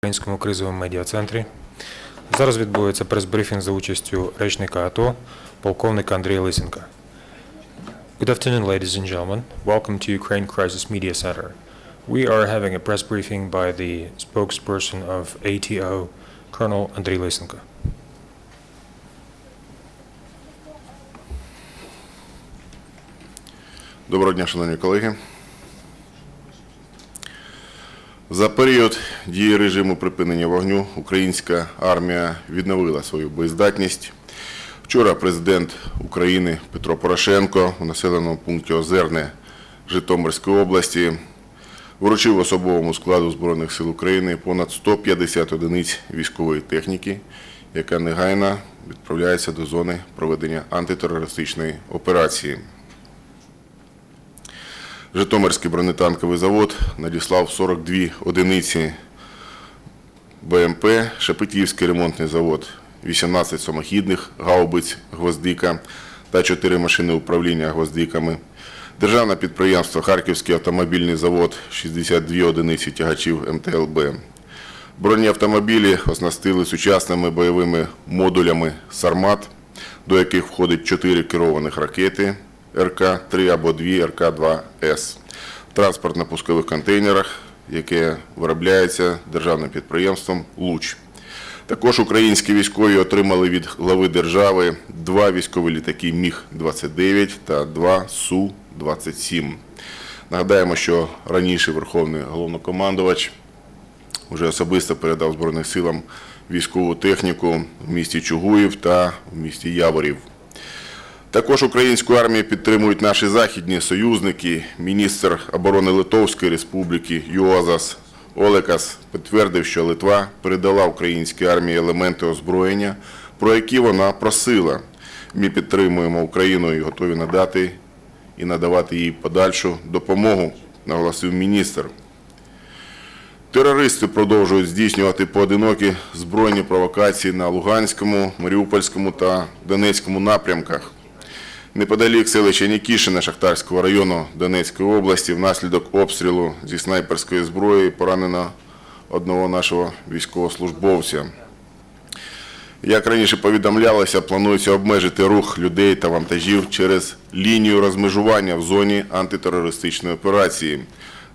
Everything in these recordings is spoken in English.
Українському кризовому медіа-центрі. Зараз відбувається прес-брифінг за участю речника АТО, полковника Андрія Lysenko. Good afternoon, ladies and gentlemen. Welcome to Ukraine Crisis Media Center. We are having a press briefing by the spokesperson of ATO, Colonel Andriy Lysenko. Доброго дня, шановні колеги. За період дії режиму припинення вогню українська армія відновила свою боєздатність. Вчора президент України Петро Порошенко у населеному пункті Озерне Житомирської області вручив особовому складу Збройних сил України понад 150 одиниць військової техніки, яка негайно відправляється до зони проведення антитерористичної операції. Житомирський бронетанковий завод надіслав 42 одиниці БМП, Шепетівський ремонтний завод, 18 самохідних гаубиць «Гвоздика» та 4 машини управління «Гвоздиками». Державне підприємство «Харківський автомобільний завод» – 62 одиниці тягачів МТЛБ. Бронеавтомобілі оснастили сучасними бойовими модулями «Сармат», до яких входить 4 керованих ракети РК-3 або 2 РК-2С в транспортно-пускових контейнерах, яке виробляється державним підприємством «Луч». Також українські військові отримали від глави держави 2 військові літаки Міг-29 та 2 Су-27. Нагадаємо, що раніше Верховний Головнокомандувач вже особисто передав Збройним силам військову техніку в місті Чугуїв та в місті Яворів. Також українську армію підтримують наші західні союзники. Міністр оборони Литовської республіки Юозас Олекас підтвердив, що Литва передала українській армії елементи озброєння, про які вона просила. Ми підтримуємо Україну і готові надати і надавати їй подальшу допомогу, наголосив міністр. Терористи продовжують здійснювати поодинокі збройні провокації на Луганському, Маріупольському та Донецькому напрямках. Неподалік селища Нікішине Шахтарського району Донецької області внаслідок обстрілу зі снайперської зброї поранено одного нашого військовослужбовця. Як раніше повідомлялося, планується обмежити рух людей та вантажів через лінію розмежування в зоні антитерористичної операції.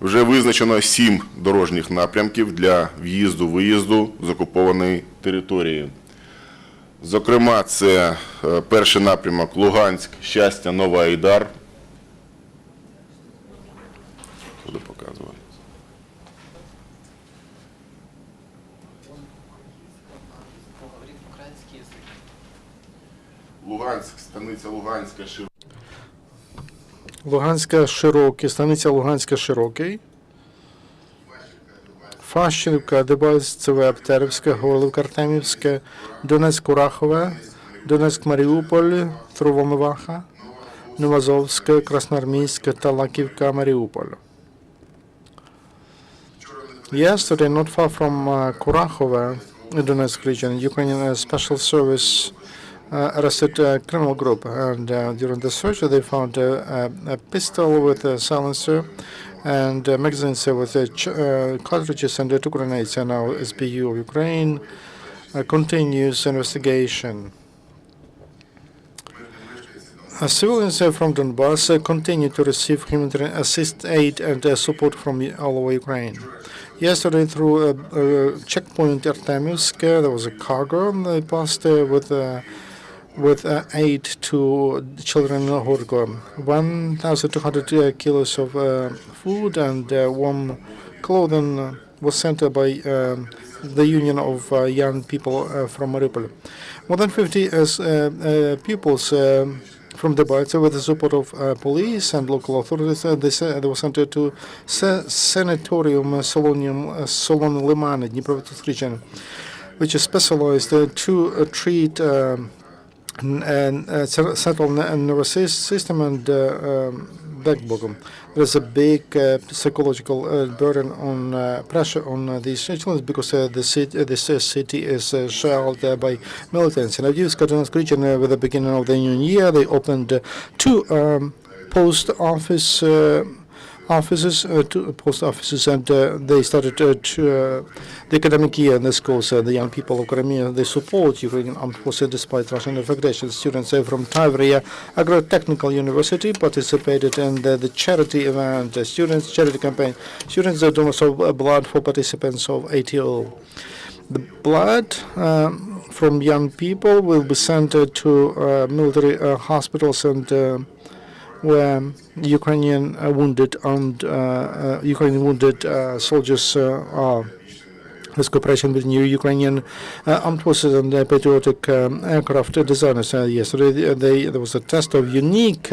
Вже визначено 7 дорожніх напрямків для в'їзду-виїзду з окупованої території. Зокрема, це перший напрямок Луганськ, Щастя, Новоайдар. Буду показувати. Луганськ, станиця Луганська, Луганська Широкий, станиця Луганська Широкий. Фащенівка, Дебальцеве, Аптерівське, Горлівка, Артемівське, Донецьк-Курахове, Донецьк-Маріуполь, Трувомиваха, Новоазовське, Красноармійське та Лаківка, Маріуполь. Yesterday, not far from Kurakhove, in Donetsk region, Ukrainian Special Service arrested a criminal group, and during the search they found a pistol with a silencer and magazines with cartridges and 2 grenades. And now SBU of Ukraine continues investigation. Civilians from Donbass continue to receive humanitarian aid and support from all over Ukraine. Yesterday, through a checkpoint Artemivsk, there was a cargo they passed with aid to children in Horgo. 1,200 kilos of food and warm clothing was sent by the Union of Young People from Mariupol. More than 50 pupils from the Baltic, with the support of police and local authorities, they were sent to Sanatorium Solon Limana, Dnipropetrovsk region, which is specialized to treat central nervous system and backbone. There's a big psychological burden on pressure on these children because this city is shelled by militants. In Avdiivska Donetsk region, with the beginning of the new year, they opened 2 post office offices, post offices, and they started the academic year in the schools. The young people of Crimea, they support Ukrainian armed forces despite Russian aggression. Students from Tavria Agro-Technical University participated in the charity event, students' charity campaign. Students donors of blood for participants of ATO. The blood from young people will be sent to military hospitals and where Ukrainian wounded soldiers are. This cooperation with new Ukrainian armed forces and patriotic aircraft designers. Yesterday, there was a test of unique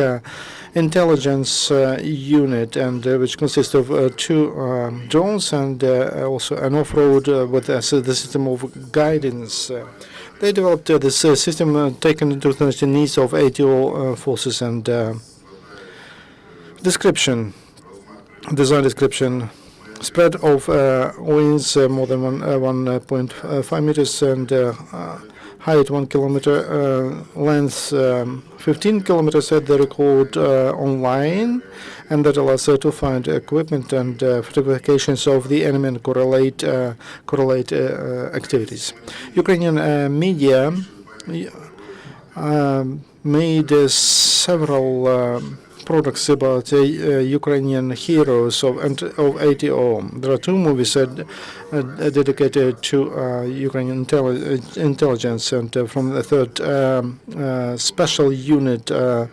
intelligence unit, and which consists of two drones and also an off-road with the system of guidance. They developed this system taken into consideration the needs of ATO forces and description, design description. Spread of wings more than 1.5 meters and height 1 kilometer, length 15 kilometers at the record online, and that allows to find equipment and fortifications of the enemy and correlate activities. Ukrainian media made several products about Ukrainian heroes of ATO. There are two movies dedicated to Ukrainian intelligence, and from the third special unit that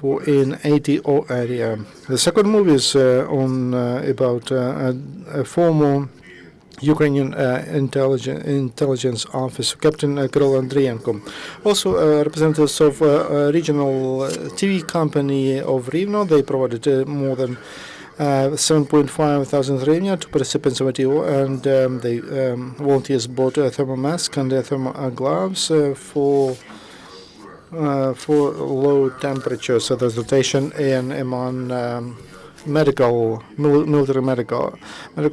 were in ATO area. The second movie is on about a former Ukrainian intelligence officer, Captain Kirill Andriyenko. Also, representatives of regional TV company of Rivno, they provided more than 7.5 thousand hryvnia to participants of ATO, and they volunteers bought thermal masks and thermal gloves for low temperatures. So there's rotation among military medical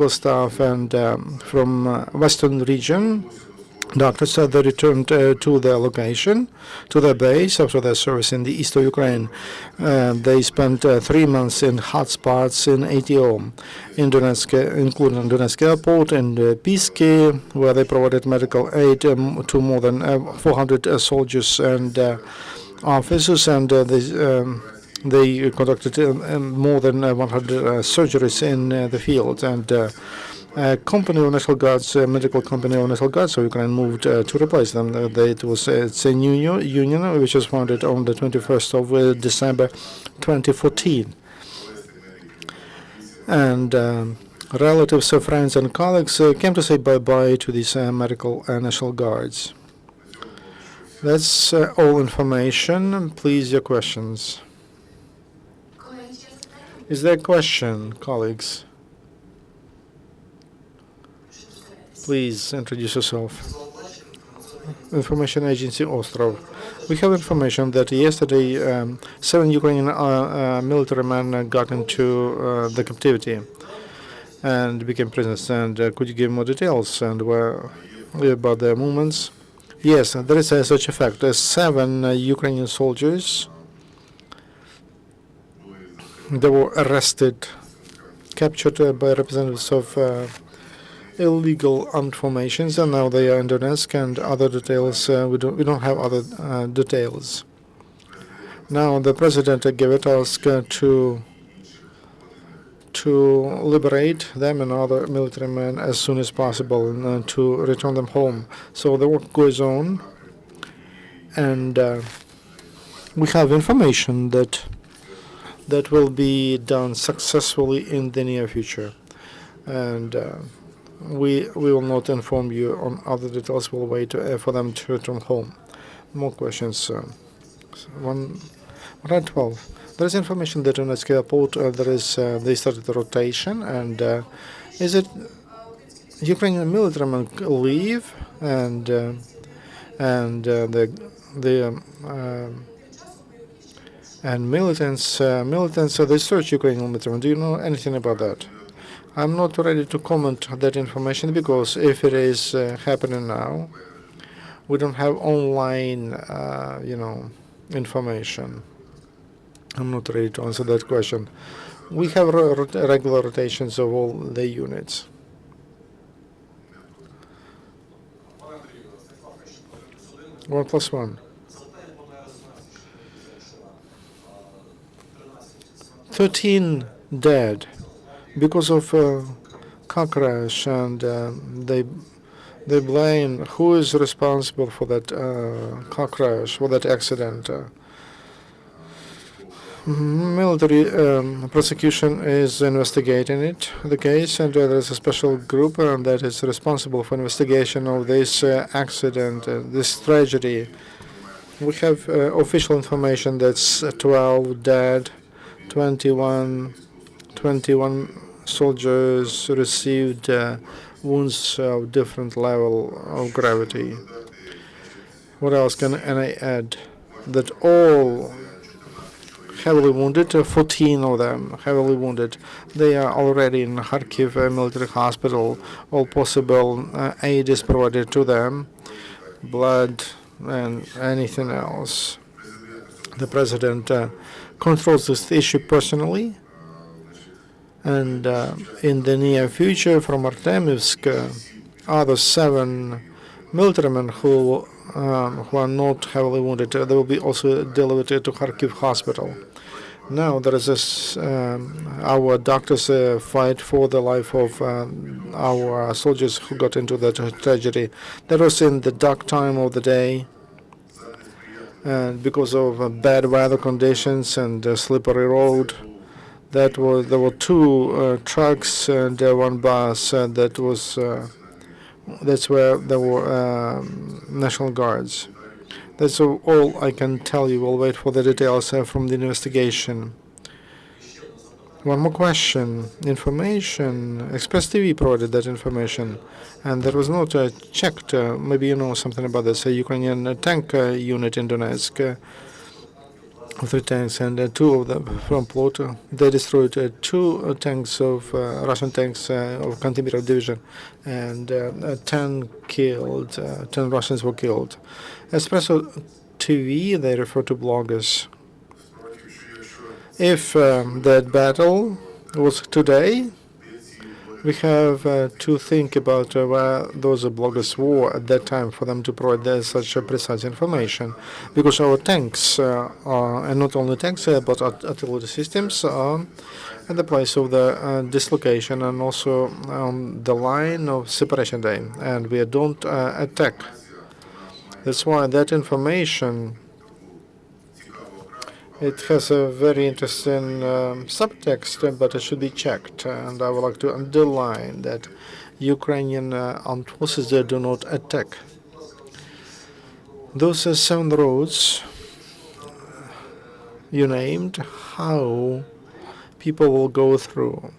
staff, and from western region, doctors they returned to their location, to their base after their service in the east of Ukraine. They spent 3 months in hotspots in ATO, in Donetsk, including Donetsk Airport and Pisky, where they provided medical aid to more than 400 soldiers and officers, and they conducted more than 100 surgeries in the field, and company of National Guards, medical company of National Guards of Ukraine moved to replace them. It's a new union which was founded on the 21st of December 2014. And relatives, friends, and colleagues came to say bye-bye to these medical National Guards. That's all information. Please, your questions. Is there a question, colleagues? Please introduce yourself. Information Agency Ostrov. We have information that yesterday 7 Ukrainian military men got into the captivity and became prisoners. And could you give more details and about their movements? Yes, there is such a fact. 7 Ukrainian soldiers, they were arrested, captured by representatives of illegal armed formations, and now they are in Donetsk. And other details, we don't have other details. Now the president gave a task to liberate them and other military men as soon as possible and to return them home. So the work goes on, and we have information that will be done successfully in the near future, and we will not inform you on other details. We'll wait for them to return home. More questions? 112. There is information that on Donetsk Airport they started the rotation, and is it Ukrainian military men leave and militants they search Ukrainian military men? Do you know anything about that? I'm not ready to comment on that information, because if it is happening now, we don't have online information. I'm not ready to answer that question. We have regular rotations of all the units. One plus one. 13 dead because of car crash, and they blame who is responsible for that car crash, for that accident. Military prosecution is investigating the case, and there is a special group that is responsible for investigation of this accident, this tragedy. We have official information that's 12 dead, 21 soldiers received wounds of different level of gravity. What else can I add? That all heavily wounded, 14 of them heavily wounded. They are already in Kharkiv military hospital. All possible aid is provided to them, blood and anything else. The president controls this issue personally, and in the near future from Artemivsk, other 7 militarymen who are not heavily wounded, they will be also delivered to Kharkiv hospital. Now there is this, our doctors fight for the life of our soldiers who got into that tragedy. That was in the dark time of the day, and because of bad weather conditions and slippery road. There were 2 trucks and 1 bus. That's where there were National Guards. That's all I can tell you. We'll wait for the details from the investigation. One more question. Information. Express TV provided that information, and that was not checked. Maybe you know something about this. A Ukrainian tank unit in Donetsk. 3 tanks, and 2 of them from Plota. They destroyed 2 tanks of Russian tanks of Kantimirov division, and 10 killed. 10 Russians were killed. Espresso TV, they refer to bloggers. If that battle was today, we have to think about where those bloggers were at that time for them to provide such precise information, because our tanks and not only tanks but artillery systems are at the place of the dislocation and also on the line of separation day, and we don't attack. That's why that information, it has a very interesting subtext, but it should be checked. And I would like to underline that Ukrainian armed forces do not attack. Those 7 roads you named, how people will go through,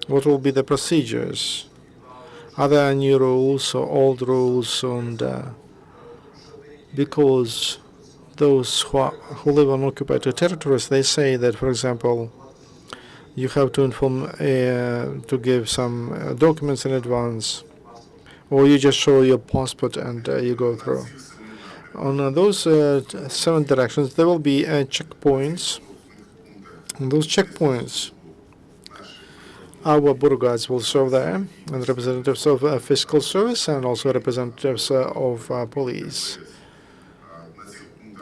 what will be the procedures, are there new rules or old rules, and because those who live on occupied territories, they say that, for example, you have to inform to give some documents in advance, or you just show your passport and you go through. On those 7 directions, there will be checkpoints. On those checkpoints, our border guards will serve there, and representatives of fiscal service and also representatives of police.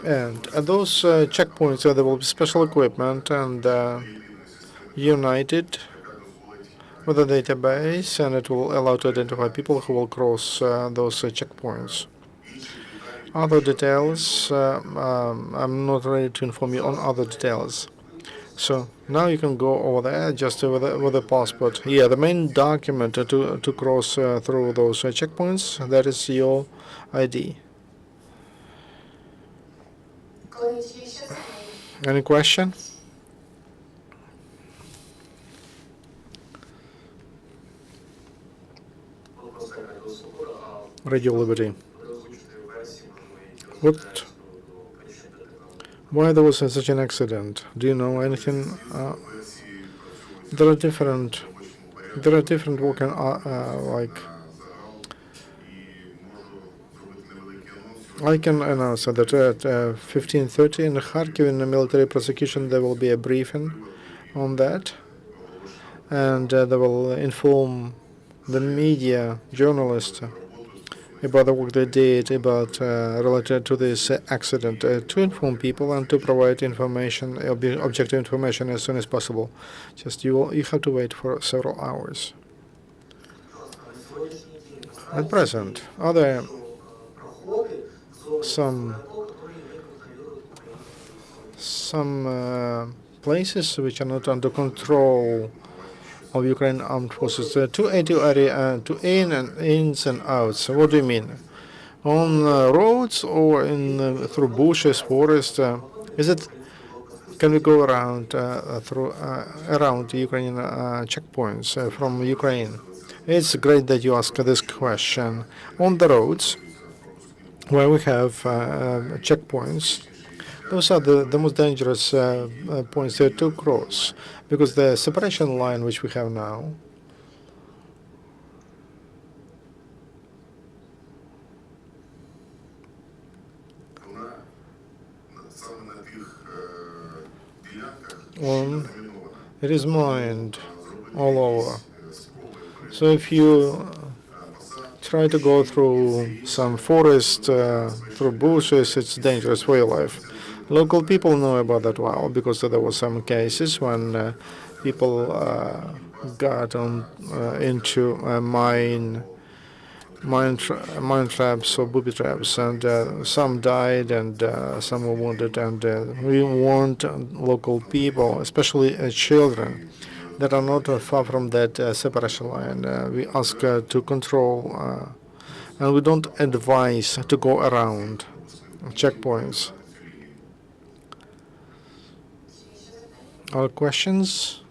And at those checkpoints, there will be special equipment and united with a database, and it will allow to identify people who will cross those checkpoints. Other details, I'm not ready to inform you on other details. So now you can go over there just with a passport. Yeah, the main document to cross through those checkpoints, that is your ID. Any question? Radio Liberty. Why there was such an accident? Do you know anything? There are different working like I can announce that at 15:30 in Kharkiv, in the military prosecution, there will be a briefing on that, and they will inform the media, journalists, about the work they did about related to this accident, to inform people and to provide information, objective information as soon as possible. Just you have to wait for several hours. At present, are there some places which are not under control of Ukraine armed forces? Two area, two ins and outs. What do you mean? On roads or in through bushes, forest? Is it? Can we go around around Ukrainian checkpoints from Ukraine? It's great that you ask this question. On the roads, where we have checkpoints, those are the most dangerous points there to cross, because the separation line which we have now it is mined all over. So if you try to go through some forest, through bushes, it's dangerous for your life. Local people know about that well, because there were some cases when people got into mine traps or booby traps, and some died and some were wounded. And we warned local people, especially children, that are not far from that separation line. We ask to control, and we don't advise to go around checkpoints. Other questions?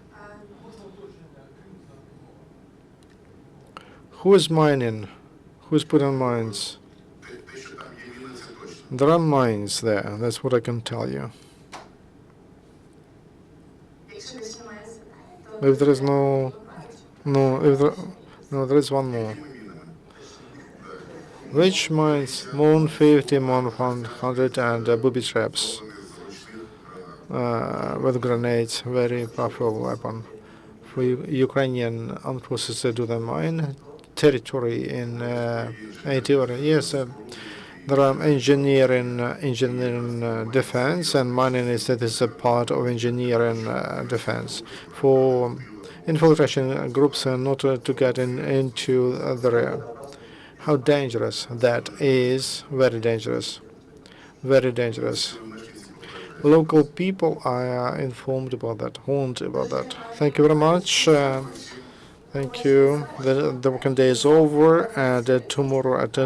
Who is mining? Who's put on mines? There are mines there. That's what I can tell you. If there is no, there is one more. Which mines? Moon 50, Moon 100, and booby traps with grenades. Very powerful weapon for Ukrainian armed forces to do the mine territory in theory. Yes, there are engineering defense, and mining is a part of engineering defense for infiltration groups not to get into the area. How dangerous that is! Very dangerous. Very dangerous. Local people are informed about that, warned about that. Thank you very much. Thank you. The working day is over, and tomorrow at